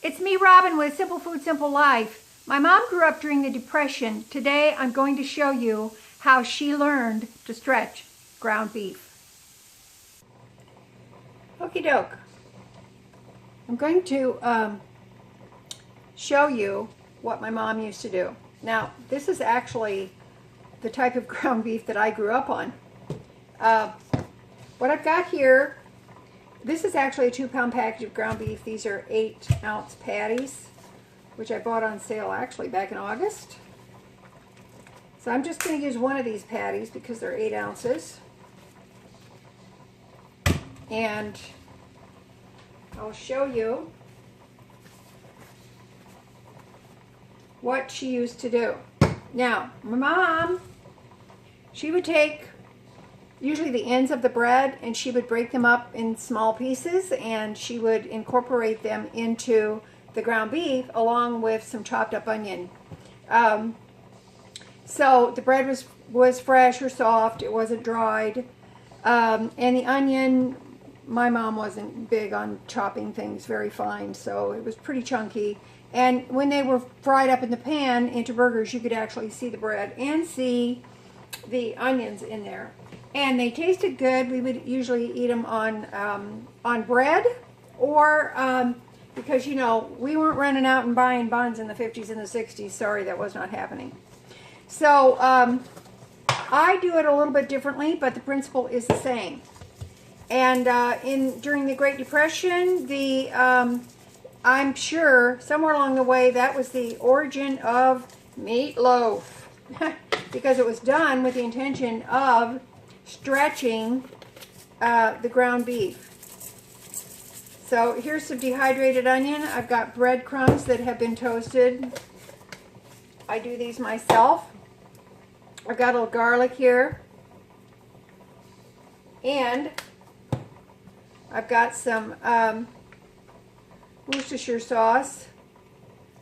It's me, Robin, with Simple Food, Simple Life. My mom grew up during the Depression. Today, I'm going to show you how she learned to stretch ground beef. Okie doke. I'm going to show you what my mom used to do. Now, this is actually the type of ground beef that I grew up on. What I've got here, this is actually a 2-pound package of ground beef. These are 8-ounce patties, which I bought on sale actually back in August. So I'm just going to use one of these patties because they're 8 ounces. And I'll show you what she used to do. Now, my mom, she would take usually the ends of the bread and she would break them up in small pieces and she would incorporate them into the ground beef along with some chopped up onion. So the bread was fresh or soft, it wasn't dried. And the onion, my mom wasn't big on chopping things very fine, so it was pretty chunky. And when they were fried up in the pan into burgers, you could actually see the bread and see the onions in there. And they tasted good. We would usually eat them on bread or because, you know, we weren't running out and buying buns in the 50s and the 60s. Sorry, that was not happening. So I do it a little bit differently, but the principle is the same. And during the Great Depression, I'm sure somewhere along the way that was the origin of meatloaf because it was done with the intention of stretching the ground beef. So here's some dehydrated onion. I've got breadcrumbs that have been toasted. I do these myself. I've got a little garlic here. And I've got some Worcestershire sauce.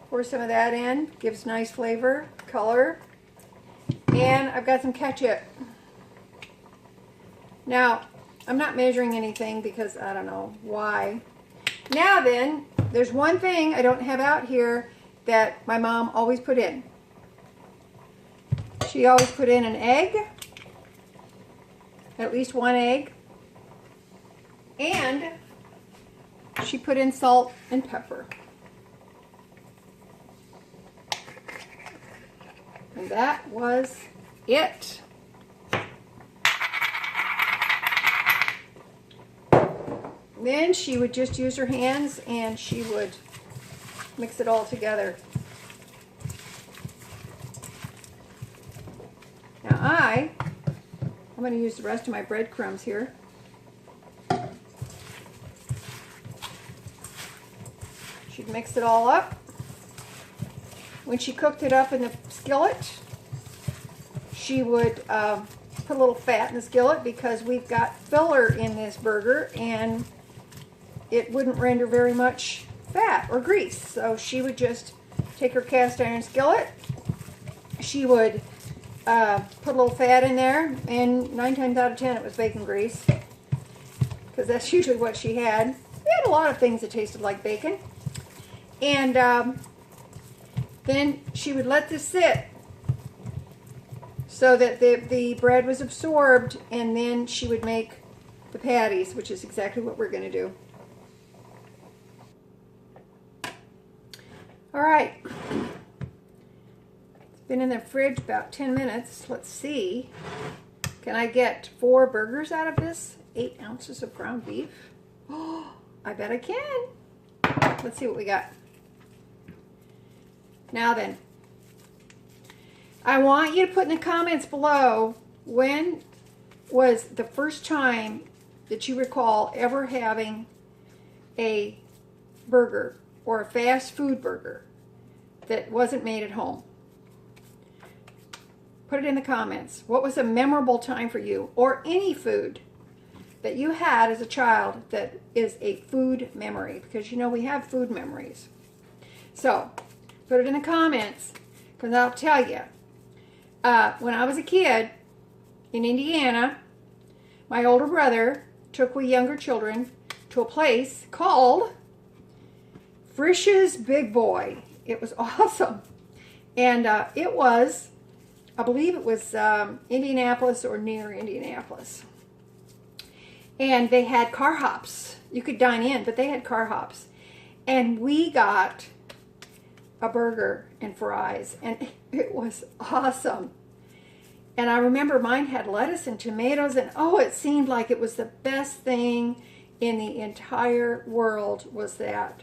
Pour some of that in. Gives nice flavor, color. And I've got some ketchup. Now, I'm not measuring anything because I don't know why. Now then, there's one thing I don't have out here that my mom always put in. She always put in an egg. At least one egg. And she put in salt and pepper. And that was it. Then she would just use her hands and she would mix it all together. Now I'm going to use the rest of my breadcrumbs here. She'd mix it all up. When she cooked it up in the skillet, she would put a little fat in the skillet because we've got filler in this burger and it wouldn't render very much fat or grease. So she would just take her cast iron skillet. She would put a little fat in there, and 9 times out of 10 it was bacon grease because that's usually what she had. We had a lot of things that tasted like bacon. And then she would let this sit so that the bread was absorbed, and then she would make the patties, which is exactly what we're going to do. All right. It's been in the fridge about 10 minutes. Let's see. Can I get 4 burgers out of this? 8 ounces of ground beef. Oh, I bet I can. Let's see what we got. Now then, I want you to put in the comments below when was the first time that you recall ever having a burger or a fast food burger that wasn't made at home. Put it in the comments. What was a memorable time for you, or any food that you had as a child that is a food memory? Because you know we have food memories. So put it in the comments, because I'll tell you, when I was a kid in Indiana, my older brother took we younger children to a place called Frisch's Big Boy. It was awesome. And it was, I believe it was Indianapolis or near Indianapolis. And they had car hops. You could dine in, but they had car hops. And we got a burger and fries, and it was awesome. And I remember mine had lettuce and tomatoes, and oh, it seemed like it was the best thing in the entire world was that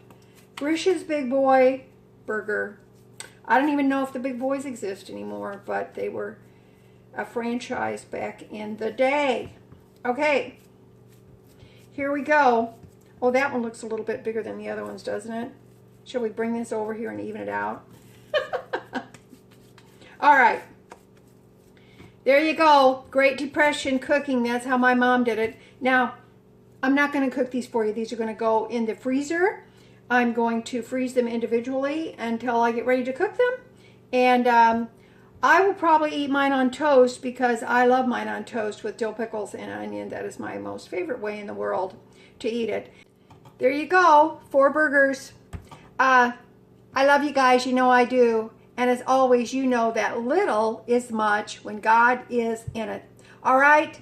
Frisch's Big Boy burger. I don't even know if the Big Boys exist anymore, but they were a franchise back in the day. Okay, here we go. Oh, that one looks a little bit bigger than the other ones, doesn't it? Shall we bring this over here and even it out? All right. There you go. Great Depression cooking. That's how my mom did it. Now, I'm not going to cook these for you. These are going to go in the freezer. I'm going to freeze them individually until I get ready to cook them. And I will probably eat mine on toast because I love mine on toast with dill pickles and onion. That is my most favorite way in the world to eat it. There you go. 4 burgers. I love you guys. You know I do. And as always, you know that little is much when God is in it. All right.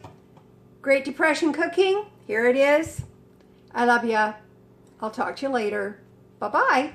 Great Depression cooking. Here it is. I love ya. I'll talk to you later. Bye-bye.